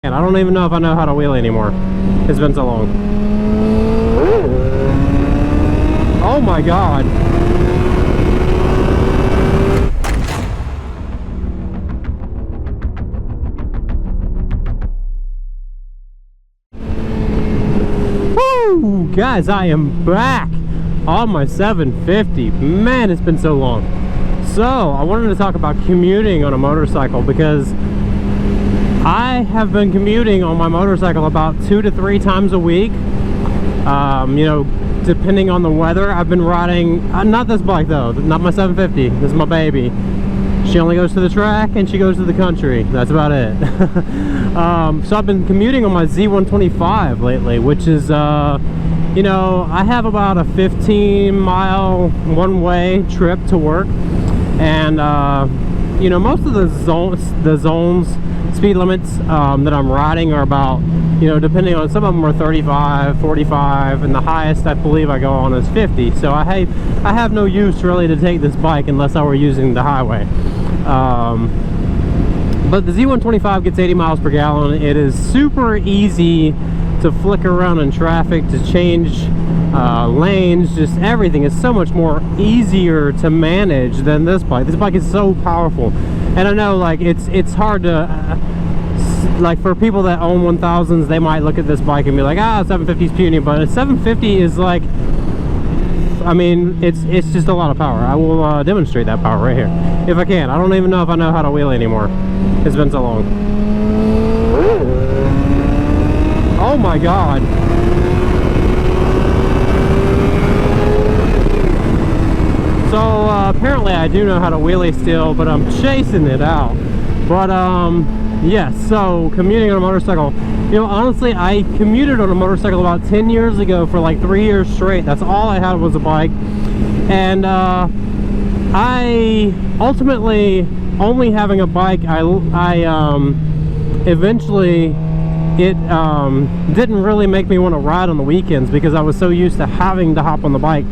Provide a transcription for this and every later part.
And I don't even know if I know how to wheel anymore. It's been so long. Oh my god. Woo! Guys, I am back on my 750. Man, it's been so long. So, I wanted to talk about commuting on a motorcycle because I have been commuting on my motorcycle about 2 to 3 times a week. You know, depending on the weather. I've been riding, not this bike though, not my 750. This is my baby. She only goes to the track and she goes to the country. That's about it. So I've been commuting on my Z125 lately, which is, you know, I have about a 15-mile one-way trip to work. And, you know, most of the zones, speed limits that I'm riding are about, you know, depending on, some of them are 35, 45, and the highest I believe I go on is 50. So I have no use really to take this bike unless I were using the highway. But the Z125 gets 80 miles per gallon. It is super easy to flick around in traffic, to change lanes, just everything is so much more easier to manage than this bike. This bike is so powerful. And I know, like, it's hard to, like, for people that own 1000s, they might look at this bike and be like, ah, 750 is puny, but a 750 is like, I mean, it's just a lot of power. I will demonstrate that power right here, if I can. I don't even know if I know how to wheel anymore. It's been so long. Oh my god. So apparently I do know how to wheelie still, but I'm chasing it out. But yes, so commuting on a motorcycle, you know, honestly, I commuted on a motorcycle about 10 years ago for like 3 years straight. That's all I had was a bike. And I ultimately, only having a bike, eventually it didn't really make me want to ride on the weekends because I was so used to having to hop on the bike,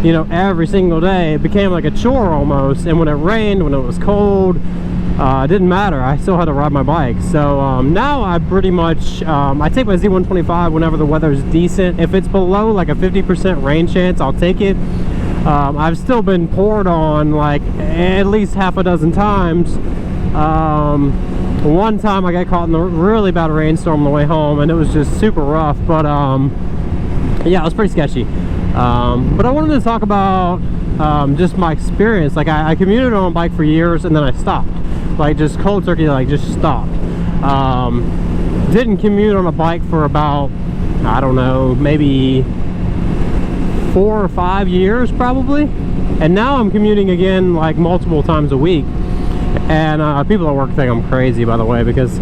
you know, every single day. It became like a chore almost. And when it rained, when it was cold, it didn't matter. I still had to ride my bike. So now I pretty much, I take my Z125 whenever the weather is decent. If it's below like a 50% rain chance, I'll take it. I've still been poured on like at least half a dozen times. One time I got caught in a really bad rainstorm on the way home, and it was just super rough. But yeah, it was pretty sketchy. But I wanted to talk about just my experience. Like I commuted on a bike for years, and then I stopped. Like just cold turkey, like just stopped. Didn't commute on a bike for about, I don't know, maybe 4 or 5 years probably. And now I'm commuting again like multiple times a week. And people at work think I'm crazy, by the way, because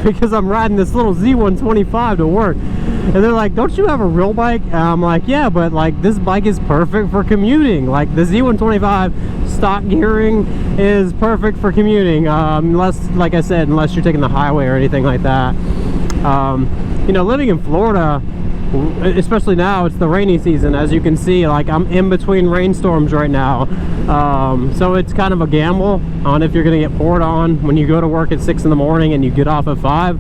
because I'm riding this little Z125 to work. And they're like, don't you have a real bike? And I'm like, yeah, but like this bike is perfect for commuting. Like the Z125 stock gearing is perfect for commuting, unless, like I said, unless you're taking the highway or anything like that. You know, living in Florida, especially now, it's the rainy season. As you can see, like I'm in between rainstorms right now. So it's kind of a gamble on if you're gonna get poured on when you go to work at 6 in the morning and you get off at 5.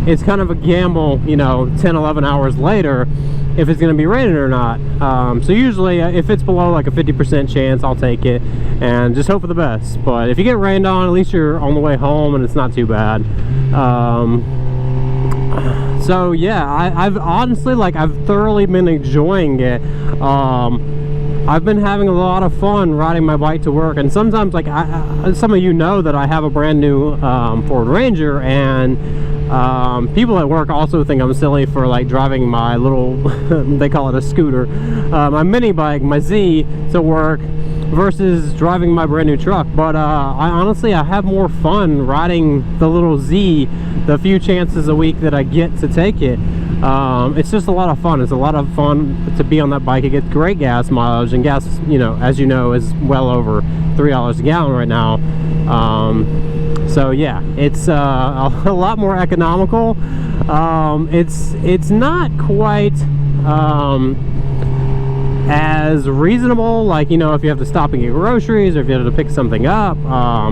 It's kind of a gamble, you know, 10-11 hours later, if it's gonna be raining or not. So usually if it's below like a 50% chance, I'll take it and just hope for the best. But if you get rained on, at least you're on the way home and it's not too bad. So yeah, I've honestly, like, I've thoroughly been enjoying it. I've been having a lot of fun riding my bike to work, and sometimes, like, some of you know that I have a brand new Ford Ranger, and people at work also think I'm silly for like driving my little they call it a scooter, my mini bike, my Z, to work versus driving my brand new truck. But I honestly have more fun riding the little Z the few chances a week that I get to take it. It's just a lot of fun. It's a lot of fun to be on that bike. It gets great gas mileage, and gas, you know, as you know, is well over $3 a gallon right now. So yeah, it's a lot more economical. It's not quite as reasonable. Like, you know, if you have to stop and get groceries, or if you have to pick something up,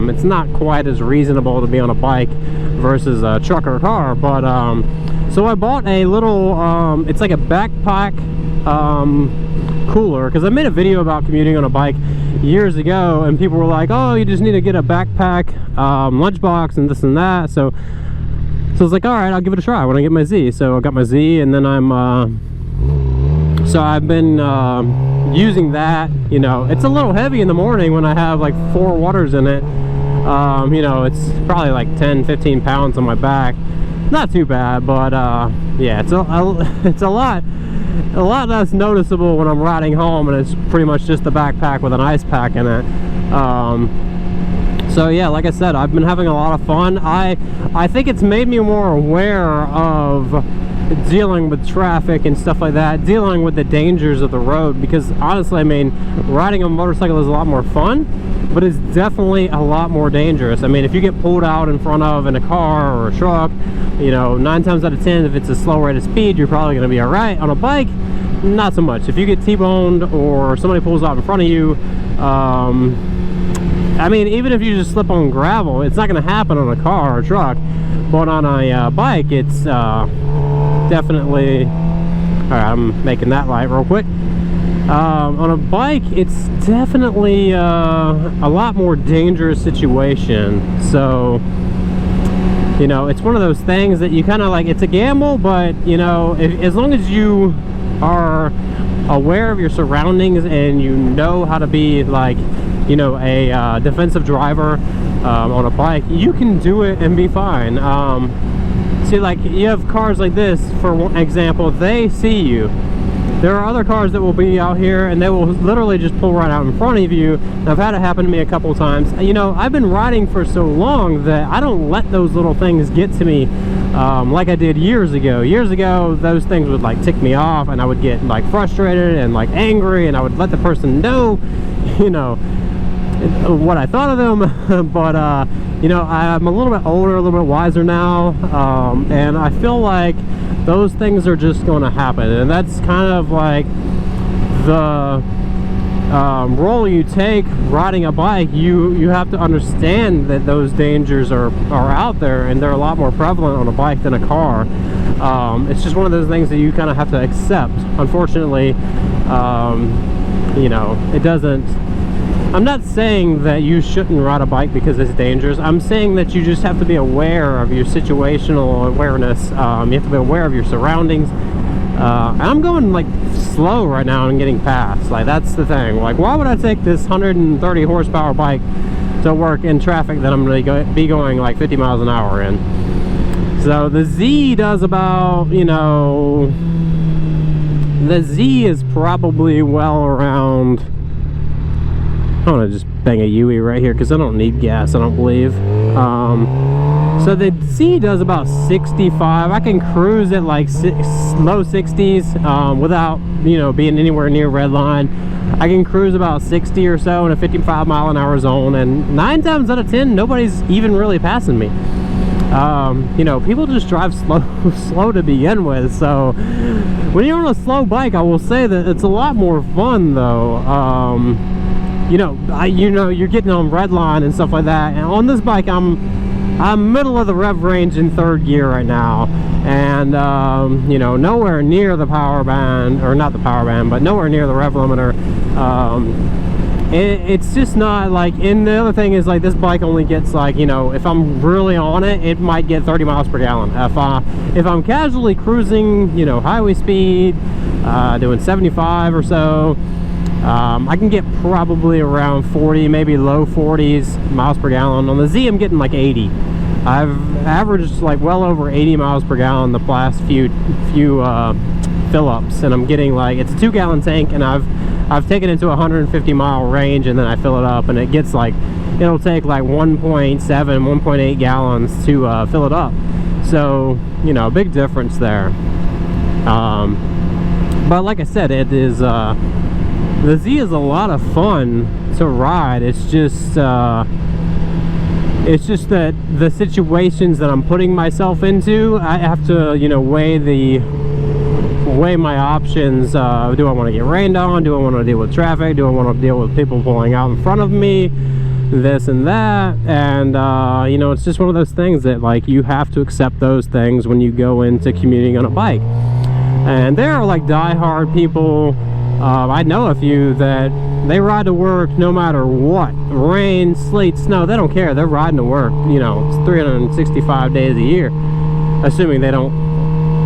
it's not quite as reasonable to be on a bike versus a truck or a car. But so I bought a little it's like a backpack cooler, because I made a video about commuting on a bike years ago, and people were like, oh, you just need to get a backpack lunchbox and this and that. So I was like, all right, I'll give it a try when I get my Z. So I got my Z, and then so I've been using that. You know, it's a little heavy in the morning when I have like 4 waters in it. You know, it's probably like 10-15 pounds on my back. Not too bad, but yeah, it's a lot less noticeable when I'm riding home, and it's pretty much just a backpack with an ice pack in it. So yeah, like I said, I've been having a lot of fun. I think it's made me more aware of dealing with traffic and stuff like that, dealing with the dangers of the road, because honestly, I mean, riding a motorcycle is a lot more fun, but it's definitely a lot more dangerous. I mean, if you get pulled out in front of in a car or a truck, you know, 9 times out of 10, if it's a slow rate of speed, you're probably going to be all right. On a bike, not so much. If you get T-boned or somebody pulls out in front of you, I mean, even if you just slip on gravel, it's not going to happen on a car or a truck, but on a bike, it's definitely... All right, I'm making that light real quick. On a bike, it's definitely a lot more dangerous situation. So, you know, it's one of those things that you kind of like, it's a gamble, but, you know, as long as you are aware of your surroundings and you know how to be, like, you know, a defensive driver on a bike, you can do it and be fine. See, like, you have cars like this, for example, they see you. There are other cars that will be out here and they will literally just pull right out in front of you. And I've had it happen to me a couple times. You know, I've been riding for so long that I don't let those little things get to me like I did years ago. Years ago, those things would like tick me off, and I would get like frustrated and like angry, and I would let the person know, you know, what I thought of them. But you know, I'm a little bit older, a little bit wiser now, and I feel like those things are just going to happen, and that's kind of like the role you take riding a bike. You have to understand that those dangers are out there, and they're a lot more prevalent on a bike than a car. It's just one of those things that you kind of have to accept. Unfortunately, you know, it doesn't... I'm not saying that you shouldn't ride a bike because it's dangerous. I'm saying that you just have to be aware of your situational awareness. You have to be aware of your surroundings. And I'm going like slow right now and getting past. Like, that's the thing. Like, why would I take this 130 horsepower bike to work in traffic that I'm going to be going like 50 miles an hour in? So the Z does about, you know, the Z is probably well around... I'm gonna just bang a Yui right here because I don't need gas, I don't believe. So the Z does about 65. I can cruise at like low 60s without, you know, being anywhere near red line. I can cruise about 60 or so in a 55 mile an hour zone, and 9 times out of 10, nobody's even really passing me. You know, people just drive slow to begin with. So when you're on a slow bike, I will say that it's a lot more fun though. You know, you're getting on red line and stuff like that, and on this bike I'm middle of the rev range in 3rd gear right now, and you know, nowhere near the power band, or not the power band, but nowhere near the rev limiter. It's just not like... And the other thing is, like, this bike only gets, like, you know, if I'm really on it, it might get 30 miles per gallon. If I'm casually cruising, you know, highway speed, doing 75 or so, I can get probably around 40, maybe low 40s miles per gallon. On the Z, I'm getting like 80. I've averaged like well over 80 miles per gallon the last few fill-ups, and I'm getting like... It's a 2-gallon tank, and I've taken it to a 150-mile range, and then I fill it up, and it gets like... It'll take like 1.7, 1.8 gallons to fill it up. So, you know, big difference there. But like I said, it is... the Z is a lot of fun to ride. It's just that the situations that I'm putting myself into, I have to, you know, weigh the weigh my options. Do I want to get rained on? Do I want to deal with traffic? Do I want to deal with people pulling out in front of me? This and that. And you know, it's just one of those things that, like, you have to accept those things when you go into commuting on a bike. And there are like die-hard people, I know a few that they ride to work no matter what, rain, sleet, snow, they don't care. They're riding to work, you know, it's 365 days a year, assuming they don't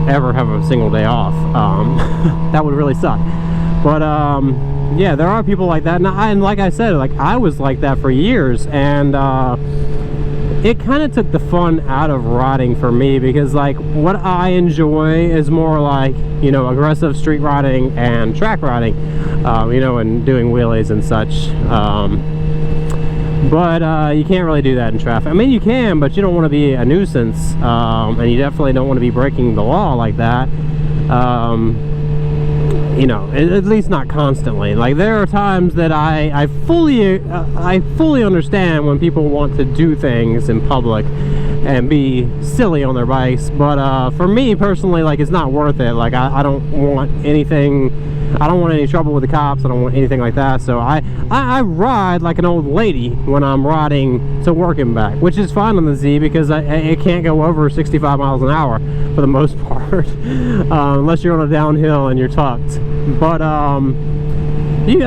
ever have a single day off. That would really suck. But yeah, there are people like that, and like I said, like, I was like that for years, and it kind of took the fun out of riding for me, because like what I enjoy is more like, you know, aggressive street riding and track riding, you know, and doing wheelies and such. But you can't really do that in traffic. I mean, you can, but you don't want to be a nuisance, and you definitely don't want to be breaking the law like that. You know, at least not constantly. Like, there are times that I fully understand when people want to do things in public and be silly on their bikes, but for me personally, like, it's not worth it. Like, I don't want anything, I don't want any trouble with the cops, I don't want anything like that. So I ride like an old lady when I'm riding to work and back, which is fine on the Z, because it can't go over 65 miles an hour for the most part, unless you're on a downhill and you're tucked. But I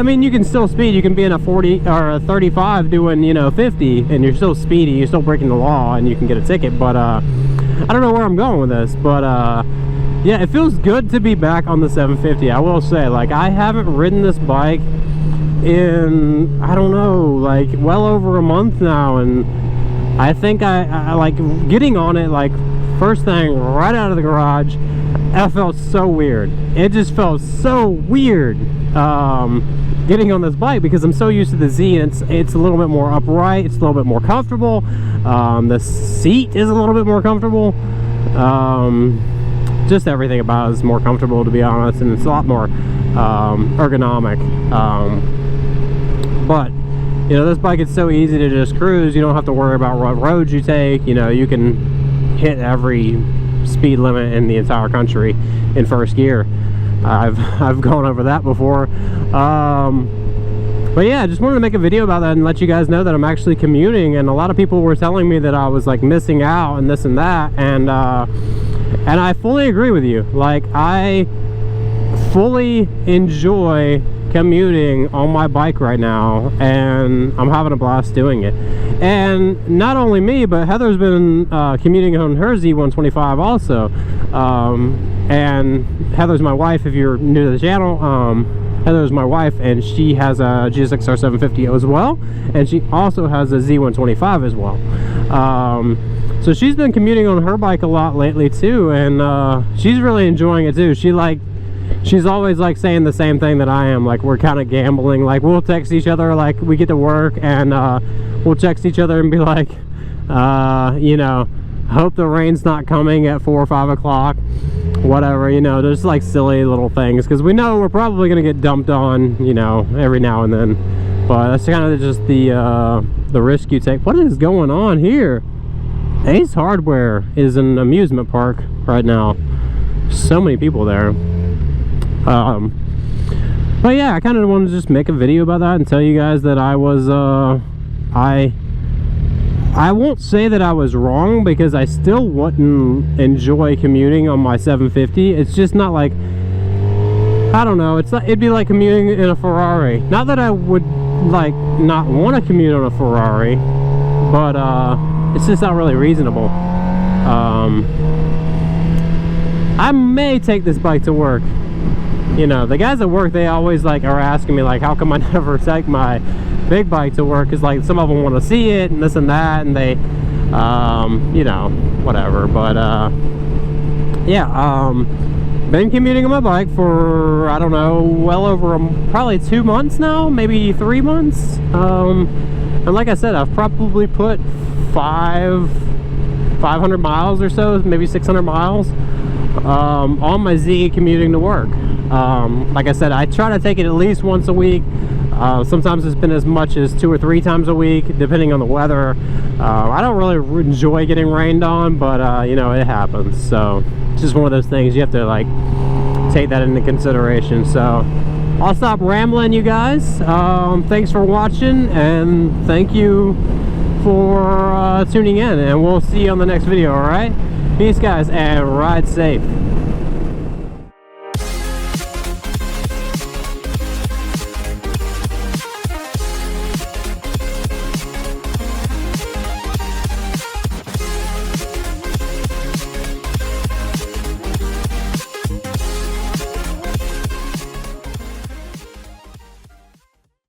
mean, you can still speed. You can be in a 40 or a 35 doing, you know, 50, and you're still speedy, you're still breaking the law, and you can get a ticket. But I don't know where I'm going with this, but yeah, it feels good to be back on the 750. I will say, like, I haven't ridden this bike in, I don't know, like, well over a month now, and I think I like getting on it, like, first thing right out of the garage. That felt so weird. It just felt so weird getting on this bike, because I'm so used to the Z, and it's a little bit more upright, it's a little bit more comfortable, the seat is a little bit more comfortable, just everything about it is more comfortable, to be honest, and it's a lot more ergonomic. But you know, this bike is so easy to just cruise. You don't have to worry about what roads you take. You know, you can hit every speed limit in the entire country in first gear. I've gone over that before. But yeah, I just wanted to make a video about that and let you guys know that I'm actually commuting, and a lot of people were telling me that I was like missing out and this and that, and I fully agree with you. Like, I fully enjoy commuting on my bike right now, and I'm having a blast doing it. And not only me, but Heather's been commuting on her Z125 also. And Heather's my wife, if you're new to the channel. Heather's my wife, and she has a GSX-R 750 as well, and she also has a Z125 as well. So she's been commuting on her bike a lot lately too, and she's really enjoying it too. She's always like saying the same thing that I am. Like, we're kind of gambling. Like, we'll text each other, like, we get to work, and we'll text each other and be like, you know, hope the rain's not coming at 4 or 5 o'clock, whatever, you know, just like silly little things, because we know we're probably gonna get dumped on, you know, every now and then. But that's kind of just the risk you take. What is going on here? Ace Hardware is an amusement park right now. So many people there. But yeah, I kind of wanted to just make a video about that and tell you guys that I was I won't say that I was wrong, because I still wouldn't enjoy commuting on my 750. It's just not like, I don't know, it's like, it'd be like commuting in a Ferrari. Not that I would like not want to commute on a Ferrari, but it's just not really reasonable. I may take this bike to work. You know, the guys at work, they always like are asking me, like, how come I never take my big bike to work? Because like some of them want to see it and this and that, and they you know, whatever. But yeah, been commuting on my bike for, I don't know, well over probably 2 months now, maybe 3 months. And like I said, I've probably put 500 miles or so, maybe 600 miles on my Z commuting to work. Like I said, I try to take it at least once a week. Sometimes it's been as much as 2 or 3 times a week, depending on the weather. I don't really enjoy getting rained on, but you know, it happens. So it's just one of those things you have to like take that into consideration. So I'll stop rambling, you guys. Thanks for watching, and thank you for tuning in, and we'll see you on the next video. All right, peace guys, and ride safe.